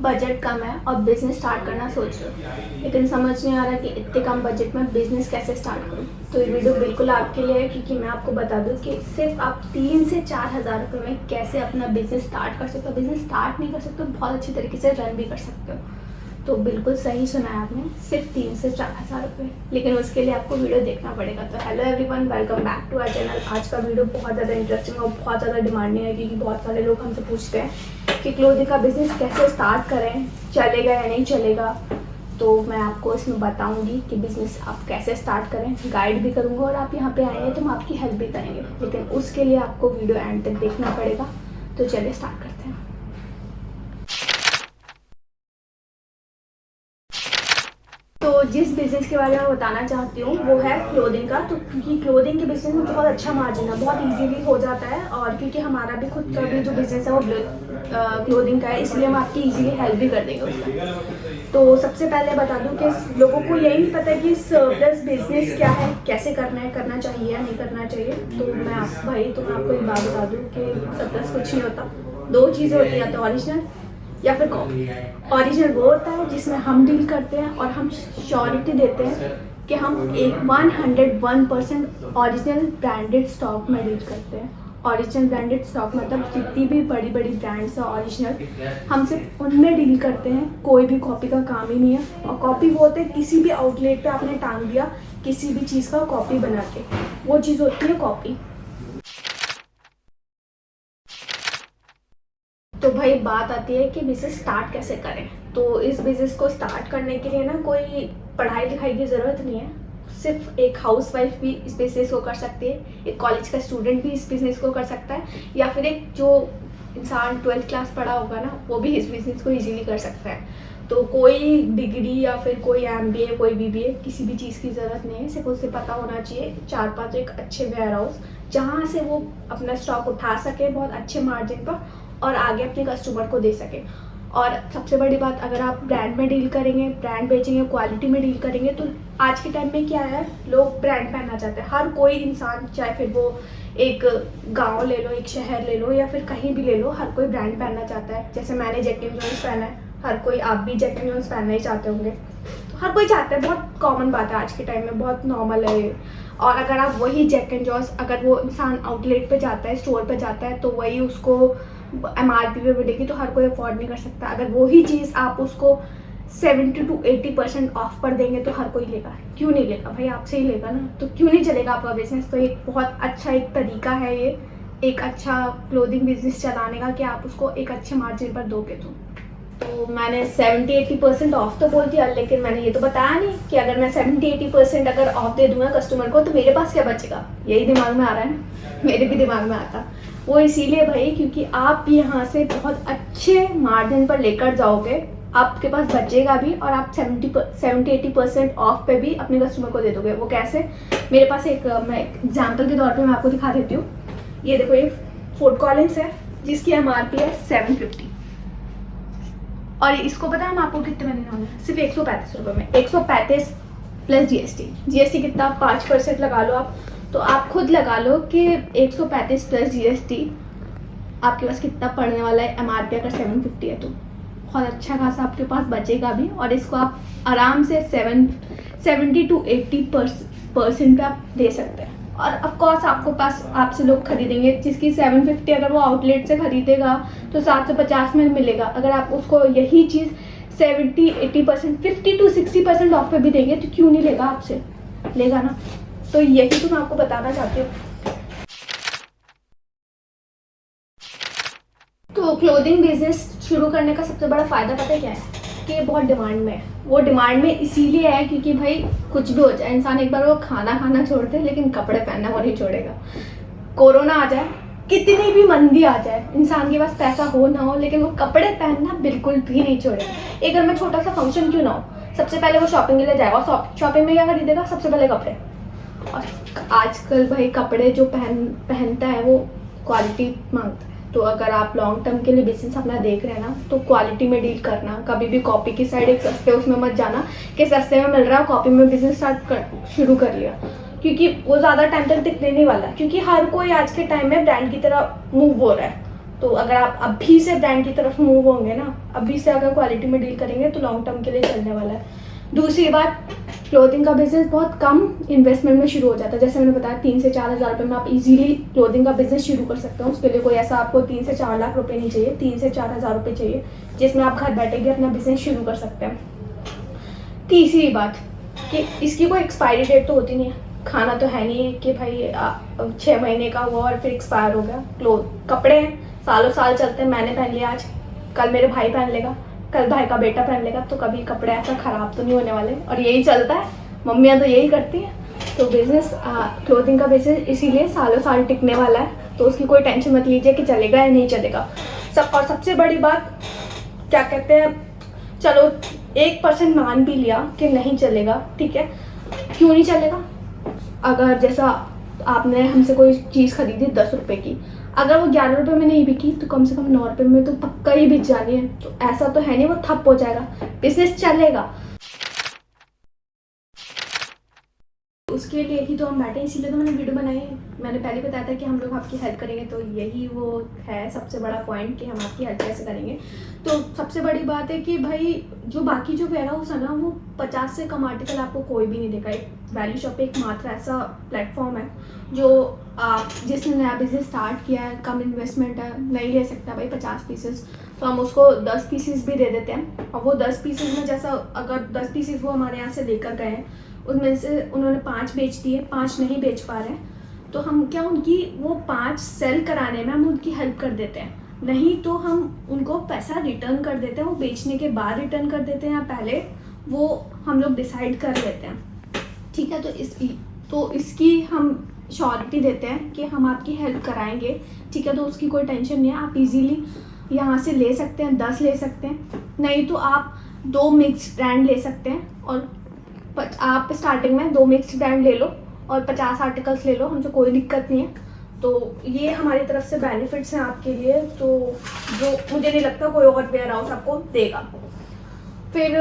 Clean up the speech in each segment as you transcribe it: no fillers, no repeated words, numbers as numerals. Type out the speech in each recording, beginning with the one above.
Budget कम है और business start करना सोच रहे हो, लेकिन समझ नहीं आ रहा कि इतने कम बजट में बिजनेस कैसे स्टार्ट करूँ। तो ये वीडियो बिल्कुल आपके लिए है, क्योंकि मैं आपको बता दूँ कि सिर्फ आप 3 से 4 हज़ार रुपये में कैसे अपना बिजनेस स्टार्ट कर सकते हो। बिजनेस स्टार्ट नहीं कर सकते हो, बहुत अच्छी तरीके से रन भी कर सकते हो। तो बिल्कुल सही सुना है आपने, सिर्फ 3 से 4 हज़ार रुपये, लेकिन उसके लिए आपको वीडियो देखना पड़ेगा। तो hello everyone, welcome back to our channel. आज का वीडियो बहुत ज़्यादा इंटरेस्टिंग और बहुत ज़्यादा डिमांडिंग है, क्योंकि बहुत सारे लोग हमसे पूछते हैं कि क्लोथिंग का बिजनेस कैसे स्टार्ट करें, चलेगा या नहीं चलेगा। तो मैं आपको इसमें बताऊंगी कि बिज़नेस आप कैसे स्टार्ट करें, गाइड भी करूंगा, और आप यहाँ पे आएंगे तो हम आपकी हेल्प भी करेंगे, लेकिन उसके लिए आपको वीडियो एंड तक देखना पड़ेगा। तो चलिए स्टार्ट करते हैं। तो जिस बिज़नेस के बारे में बताना चाहती हूँ वो है क्लोथिंग का। तो क्योंकि क्लोथिंग के बिज़नेस में बहुत अच्छा मार्जिन है, बहुत इजीली हो जाता है, और क्योंकि हमारा भी खुद का भी जो बिज़नेस है वो क्लोथिंग का है, इसलिए हम आपकी इजीली हेल्प भी कर देंगे उसका। तो सबसे पहले बता दूँ कि लोगों को यही नहीं पता कि सरप्लस बिज़नेस क्या है, कैसे करना है, करना चाहिए या नहीं करना चाहिए। तो मैं आपको एक बात बता दूँ कि सरप्लस कुछ नहीं होता। दो चीज़ें होती हैं, या तो ओरिजिनल या फिर कॉपी। ओरिजिनल वो होता है जिसमें हम डील करते हैं और हम श्योरिटी देते हैं कि हम एक 101% ओरिजिनल ब्रांडेड स्टॉक में डील करते हैं। ओरिजिनल ब्रांडेड स्टॉक मतलब जितनी भी बड़ी बड़ी ब्रांड्स हैं ओरिजिनल, हम सिर्फ उनमें डील करते हैं। कोई भी कॉपी का काम ही नहीं है। और कॉपी वो होते हैं किसी भी आउटलेट पे आपने टांग दिया किसी भी चीज़ का कॉपी बना के, वो चीज़ होती है कॉपी। तो भाई बात आती है कि बिज़नेस स्टार्ट कैसे करें। तो इस बिज़नेस को स्टार्ट करने के लिए ना कोई पढ़ाई लिखाई की ज़रूरत नहीं है। सिर्फ एक हाउसवाइफ भी इस बिज़नेस को कर सकती है, एक कॉलेज का स्टूडेंट भी इस बिज़नेस को कर सकता है, या फिर एक जो इंसान 12th क्लास पढ़ा होगा ना वो भी इस बिज़नेस को ईजिली कर सकता है। तो कोई डिग्री या फिर कोई MBA, कोई BBA, किसी भी चीज़ की ज़रूरत नहीं है। सिर्फ उसे पता होना चाहिए 4-5 एक अच्छे वेयर हाउस, जहाँ से वो अपना स्टॉक उठा सके बहुत अच्छे मार्जिन पर और आगे अपने कस्टमर को दे सके। और सबसे बड़ी बात, अगर आप ब्रांड में डील करेंगे, ब्रांड बेचेंगे, क्वालिटी में डील करेंगे, तो आज के टाइम में क्या है, लोग ब्रांड पहनना चाहते हैं। हर कोई इंसान, चाहे फिर वो एक गांव ले लो, एक शहर ले लो, या फिर कहीं भी ले लो, हर कोई ब्रांड पहनना चाहता है। जैसे मैंने जैक एंड जोन्स पहना है, हर कोई, आप भी जैक एंड जोन्स पहनना ही चाहते होंगे। तो हर कोई चाहता है, बहुत कॉमन बात है आज के टाइम में, बहुत नॉर्मल है ये। और अगर आप वही जैक एंड जॉस, अगर वो इंसान आउटलेट पे जाता है, स्टोर पे जाता है, तो वही उसको MRP पे मिलेगी, तो हर कोई अफोर्ड नहीं कर सकता। अगर वही चीज़ आप उसको 70 to 80% ऑफ पर देंगे तो हर कोई लेगा। क्यों नहीं लेगा भाई, आपसे ही लेगा ना। तो क्यों नहीं चलेगा आपका बिजनेस। तो एक बहुत अच्छा एक तरीका है ये, एक अच्छा क्लोथिंग बिजनेस चलाने का, कि आप उसको एक अच्छे मार्जिन पर दोगे। तो मैंने 70-80% ऑफ तो बोल दिया, लेकिन मैंने ये तो बताया नहीं कि अगर मैं 70-80% अगर ऑफ दे दूंगा कस्टमर को तो मेरे पास क्या बचेगा। यही दिमाग में आ रहा है ना, मेरे भी दिमाग में आता। वो इसीलिए भाई क्योंकि आप यहाँ से बहुत अच्छे मार्जिन पर लेकर जाओगे, आपके पास बचेगा भी, और आप 70-80% ऑफ पे भी अपने कस्टमर को दे दोगे। वो कैसे, मेरे पास एक, मैं एग्जाम्पल के तौर पे मैं आपको दिखा देती हूँ। ये देखो, ये फोर्ट कॉलिन्स है जिसकी MRP है 750, और इसको पता है हम आपको कितने में देने वाले हैं, सिर्फ 135 रुपये में। 135 प्लस GST कितना, 5% लगा लो आप। तो आप खुद लगा लो कि 135 प्लस GST आपके पास कितना पड़ने वाला है। MRP अगर 750 है तो बहुत अच्छा खासा आपके पास बचेगा भी, और इसको आप आराम से 70 to 80% पे आप दे सकते हैं। और ऑफकोर्स आपको पास आपसे लोग खरीदेंगे, जिसकी 750 अगर वो आउटलेट से खरीदेगा तो 750 में मिलेगा। अगर आप उसको यही चीज़ 70-80%, 50 to 60% ऑफ पे भी देंगे तो क्यों नहीं लेगा आपसे, लेगा ना। तो यही तो मैं आपको बताना चाहती हूँ। तो क्लोथिंग बिजनेस शुरू करने का सबसे बड़ा फ़ायदा पता है क्या है, कि ये बहुत डिमांड में है। वो डिमांड में इसीलिए है क्योंकि भाई कुछ भी हो जाए, इंसान एक बार वो खाना खाना छोड़ दे लेकिन कपड़े पहनना वो नहीं छोड़ेगा। कोरोना आ जाए, कितनी भी मंदी आ जाए, इंसान के पास पैसा हो ना हो, लेकिन वो कपड़े पहनना बिल्कुल भी नहीं छोड़ेगा। एक घर में छोटा सा फंक्शन क्यों ना हो, सबसे पहले वो शॉपिंग के लिए जाएगा। शॉपिंग में क्या खरीदेगा, सबसे पहले कपड़े। और आजकल भाई कपड़े जो पहनता है वो क्वालिटी मांगता है। तो अगर आप लॉन्ग टर्म के लिए बिजनेस अपना देख रहे हैं ना, तो क्वालिटी में डील करना, कभी भी कॉपी की साइड, एक सस्ते उसमें मत जाना कि सस्ते में मिल रहा है कॉपी में बिजनेस शुरू कर लिया, क्योंकि वो ज़्यादा टाइम तक टिकने नहीं वाला। क्योंकि हर कोई आज के टाइम में ब्रांड की तरह मूव हो रहा है। तो अगर आप अभी से ब्रांड की तरफ मूव होंगे ना, अभी से अगर क्वालिटी में डील करेंगे तो लॉन्ग टर्म के लिए चलने वाला है। दूसरी बात, क्लोथिंग का बिजनेस बहुत कम इन्वेस्टमेंट में शुरू हो जाता है। जैसे मैंने बताया 3 से 4 हज़ार रुपये में आप इजीली क्लोथिंग का बिजनेस शुरू कर सकते हो। उसके लिए कोई ऐसा आपको 3 से 4 लाख रुपए नहीं चाहिए, 3 से 4 हज़ार रुपये चाहिए, जिसमें आप घर बैठे के अपना बिजनेस शुरू कर सकते हैं। तीसरी बात कि इसकी कोई एक्सपायरी डेट तो होती नहीं है। खाना तो है नहीं है कि भाई 6 महीने का हुआ और फिर एक्सपायर हो गया। कपड़े हैं, सालों साल चलते हैं। मैंने पहन लिया आज, कल मेरे भाई पहन लेगा, कल भाई का बेटा पहन लेगा, तो कभी कपड़े ऐसा ख़राब तो नहीं होने वाले। और यही चलता है, मम्मियाँ तो यही करती हैं। तो बिज़नेस, क्लोथिंग का बिज़नेस इसीलिए सालों साल टिकने वाला है, तो उसकी कोई टेंशन मत लीजिए कि चलेगा या नहीं चलेगा। और सबसे बड़ी बात क्या कहते हैं, चलो 1% मान भी लिया कि नहीं चलेगा, ठीक है, क्यों नहीं चलेगा। अगर जैसा आपने हमसे कोई चीज़ खरीदी 10 रुपये की, अगर वो 11 रुपये में नहीं बिकी तो कम से कम 9 रुपये में तो पक्का ही बिक जानी है। तो ऐसा तो है नहीं वो ठप हो जाएगा, बिजनेस चलेगा। उसके लिए ही तो हम बैठे, इसीलिए तो मैंने वीडियो बनाई है। मैंने पहले बताया था कि हम लोग आपकी हेल्प करेंगे, तो यही वो है सबसे बड़ा पॉइंट कि हम आपकी हेल्प कैसे करेंगे। तो सबसे बड़ी बात है कि भाई जो बाकी जो वेयर हाउस है ना, वो 50 से कम आर्टिकल आपको कोई भी नहीं देगा। एक वैल्यू शॉप एक मात्र ऐसा प्लेटफॉर्म है जो जिसने नया बिजनेस स्टार्ट किया है, कम इन्वेस्टमेंट है, नहीं ले सकता भाई 50 पीसेस, तो हम उसको 10 पीसेस भी दे देते हैं। और वो 10 पीसेस में जैसा अगर 10 पीसेस वो हमारे यहाँ से लेकर गए हैं, उनमें से उन्होंने 5 बेच दिए, 5 नहीं बेच पा रहे हैं, तो हम क्या उनकी वो 5 सेल कराने में हम उनकी हेल्प कर देते हैं। नहीं तो हम उनको पैसा रिटर्न कर देते हैं, वो बेचने के बाद रिटर्न कर देते हैं या पहले, वो हम लोग डिसाइड कर लेते हैं, ठीक है। तो इसकी हम श्योरिटी देते हैं कि हम आपकी हेल्प कराएंगे, ठीक है। तो उसकी कोई टेंशन नहीं है, आप इजीली यहाँ से ले सकते हैं, 10 ले सकते हैं, नहीं तो आप 2 मिक्स ब्रांड ले सकते हैं। और आप स्टार्टिंग में 2 मिक्स ब्रांड ले लो और 50 आर्टिकल्स ले लो, हमसे कोई दिक्कत नहीं है। तो ये हमारी तरफ से बेनिफिट्स हैं आपके लिए, तो जो मुझे नहीं लगता कोई और वेयर हाउस आपको देगा। फिर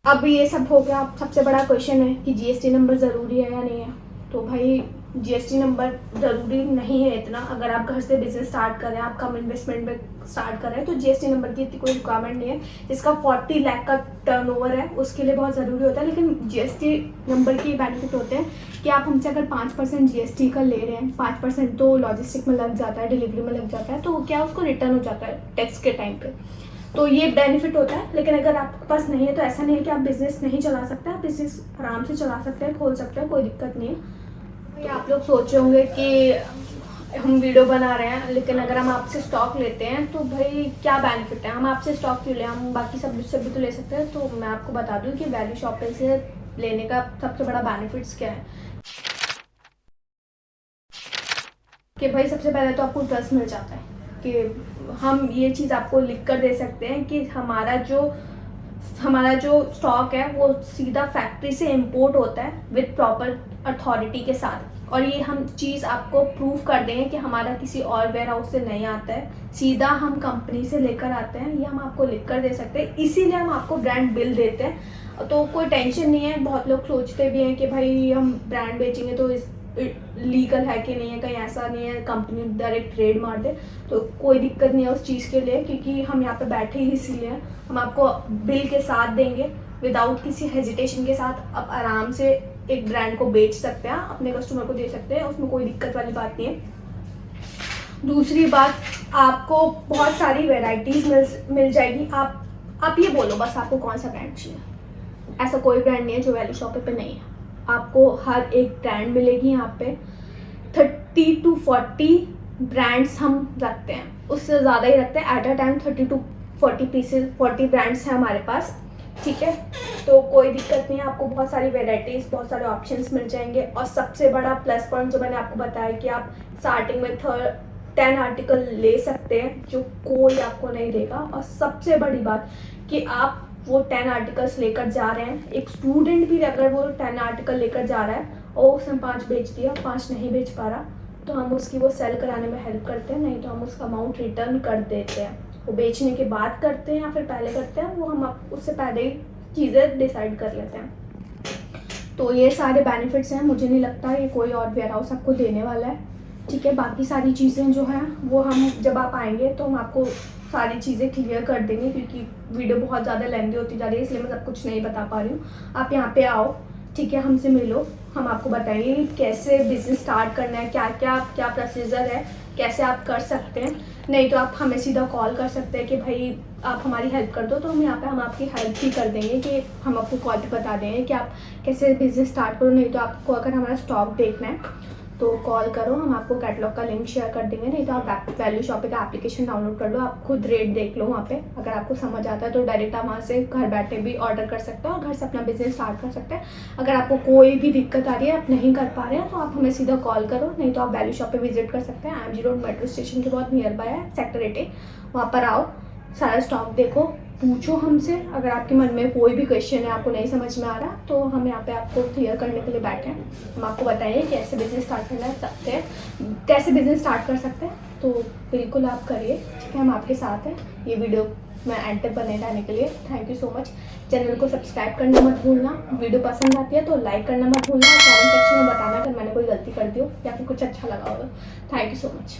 अब ये सब हो गया। सबसे बड़ा क्वेश्चन है कि जीएसटी नंबर ज़रूरी है या नहीं है। तो भाई जीएसटी नंबर ज़रूरी नहीं है इतना। अगर आप घर से बिजनेस स्टार्ट कर रहे हैं, आप कम इन्वेस्टमेंट में स्टार्ट कर रहे हैं, तो जीएसटी नंबर की इतनी कोई रिक्वायरमेंट नहीं है। जिसका 40 लाख का टर्नओवर है उसके लिए बहुत ज़रूरी होता है। लेकिन जीएसटी नंबर के बेनिफिट होते हैं कि आप हमसे अगर 5% जीएसटी का ले रहे हैं, 5% तो लॉजिस्टिक में लग जाता है, डिलीवरी में लग जाता है, तो क्या उसको रिटर्न हो जाता है टैक्स के टाइम पे, तो ये बेनिफिट होता है। लेकिन अगर आपके पास नहीं है तो ऐसा नहीं है कि आप बिजनेस नहीं चला सकते, आप बिजनेस आराम से चला सकते हैं, खोल सकते हैं, कोई दिक्कत नहीं है। तो आप लोग सोच रहे होंगे कि हम वीडियो बना रहे हैं, लेकिन अगर हम आपसे स्टॉक लेते हैं तो भाई क्या बेनिफिट है, हम आपसे स्टॉक क्यों लें, हम बाकी सब से भी तो ले सकते हैं। तो मैं आपको बता दूं कि वैल्यू शॉप पे से लेने का सबसे बड़ा बेनिफिट्स क्या है कि भाई सबसे पहले तो आपको ट्रस्ट मिल जाता है कि हम ये चीज़ आपको लिख कर दे सकते हैं कि हमारा जो स्टॉक है वो सीधा फैक्ट्री से इंपोर्ट होता है विद प्रॉपर अथॉरिटी के साथ। और ये हम चीज़ आपको प्रूव कर देंगे कि हमारा किसी और वेयर हाउस से नहीं आता है, सीधा हम कंपनी से लेकर आते हैं। ये हम आपको लिख कर दे सकते हैं, इसीलिए हम आपको ब्रांड बिल देते हैं। तो कोई टेंशन नहीं है। बहुत लोग सोचते भी हैं कि भाई हम ब्रांड बेचेंगे तो इस लीगल है कि नहीं है, कहीं ऐसा नहीं है कंपनी डायरेक्ट ट्रेड मार दे, तो कोई दिक्कत नहीं है उस चीज़ के लिए, क्योंकि हम यहाँ पे बैठे ही इसीलिए। हम आपको बिल के साथ देंगे, विदाउट किसी हेजिटेशन के साथ आप आराम से एक ब्रांड को बेच सकते हैं, अपने कस्टमर को दे सकते हैं, उसमें कोई दिक्कत वाली बात नहीं है। दूसरी बात, आपको बहुत सारी वेराइटीज़ मिल जाएगी। आप ये बोलो बस आपको कौन सा ब्रांड चाहिए, ऐसा कोई ब्रांड नहीं है जो वैल्यू शॉप पे नहीं है। आपको हर एक ब्रांड मिलेगी यहाँ पे। 30 to 40 ब्रांड्स हम रखते हैं, उससे ज़्यादा ही रखते हैं। At a time 30 to 40 brands हैं हमारे पास, ठीक है। तो कोई दिक्कत नहीं है, आपको बहुत सारी वेराइटीज़, बहुत सारे ऑप्शंस मिल जाएंगे। और सबसे बड़ा प्लस पॉइंट जो मैंने आपको बताया कि आप स्टार्टिंग में 10 आर्टिकल ले सकते हैं, जो कोई आपको नहीं देगा। और सबसे बड़ी बात कि आप वो 10 आर्टिकल्स लेकर जा रहे हैं, एक स्टूडेंट भी अगर वो 10 आर्टिकल लेकर जा रहा है और उसने 5 बेच दिया, 5 नहीं बेच पा रहा, तो हम उसकी वो सेल कराने में हेल्प करते हैं, नहीं तो हम उसका अमाउंट रिटर्न कर देते हैं। वो बेचने के बाद करते हैं या फिर पहले करते हैं, वो हम उससे पहले ही चीज़ें डिसाइड कर लेते हैं। तो ये सारे बेनिफिट्स हैं, मुझे नहीं लगता ये कोई और वेयर हाउस आपको देने वाला है। ठीक है। बाकी सारी चीज़ें जो हैं वो हम जब आप आएंगे तो हम आपको सारी चीज़ें क्लियर कर देंगे, क्योंकि वीडियो बहुत ज़्यादा लेंथी होती जा रही है, इसलिए मैं सब कुछ नहीं बता पा रही हूँ। आप यहाँ पे आओ, ठीक है, हमसे मिलो, हम आपको बताएंगे कैसे बिज़नेस स्टार्ट करना है, क्या प्रोसीजर है, कैसे आप कर सकते हैं। नहीं तो आप हमें सीधा कॉल कर सकते हैं कि भाई आप हमारी हेल्प कर दो, तो हम आपकी हेल्प भी कर देंगे कि हम आपको कॉल पे बता देंगे कि आप कैसे बिज़नेस स्टार्ट करो। नहीं तो आपको अगर हमारा स्टॉक देखना है तो कॉल करो, हम आपको कैटलॉग का लिंक शेयर कर देंगे। नहीं तो आप वैल्यू शॉपिंग का एप्लीकेशन डाउनलोड कर लो, आप खुद रेट देख लो वहाँ पे। अगर आपको समझ आता है तो डायरेक्ट आप वहाँ से घर बैठे भी ऑर्डर कर सकते हो और घर से अपना बिजनेस स्टार्ट कर सकते हैं। अगर आपको कोई भी दिक्कत आ रही है, आप नहीं कर पा रहे हैं, तो आप हमें सीधा कॉल करो। नहीं तो आप वैल्यू शॉप पे विजिट कर सकते हैं, IMG रोड मेट्रो स्टेशन के बहुत नियर बाय है, सेक्टर 8। वहाँ पर आओ, सारा स्टॉक देखो, पूछो हमसे। अगर आपके मन में कोई भी क्वेश्चन है, आपको नहीं समझ में आ रहा, तो हम यहाँ पे आपको क्लियर करने के लिए बैठे हैं। हम आपको बताएंगे कैसे बिजनेस स्टार्ट करना सकते हैं, कैसे बिजनेस स्टार्ट कर सकते हैं। तो बिल्कुल आप करिए, ठीक है, हम आपके साथ हैं। ये वीडियो मैं एंड तक बने रहने के लिए thank you so much. Channel को सब्सक्राइब करना मत भूलना, वीडियो पसंद आती है तो लाइक करना मत भूलना, कमेंट सेक्शन में बताना अगर मैंने कोई गलती कर दी हो या फिर कुछ अच्छा लगा हो। Thank you so much.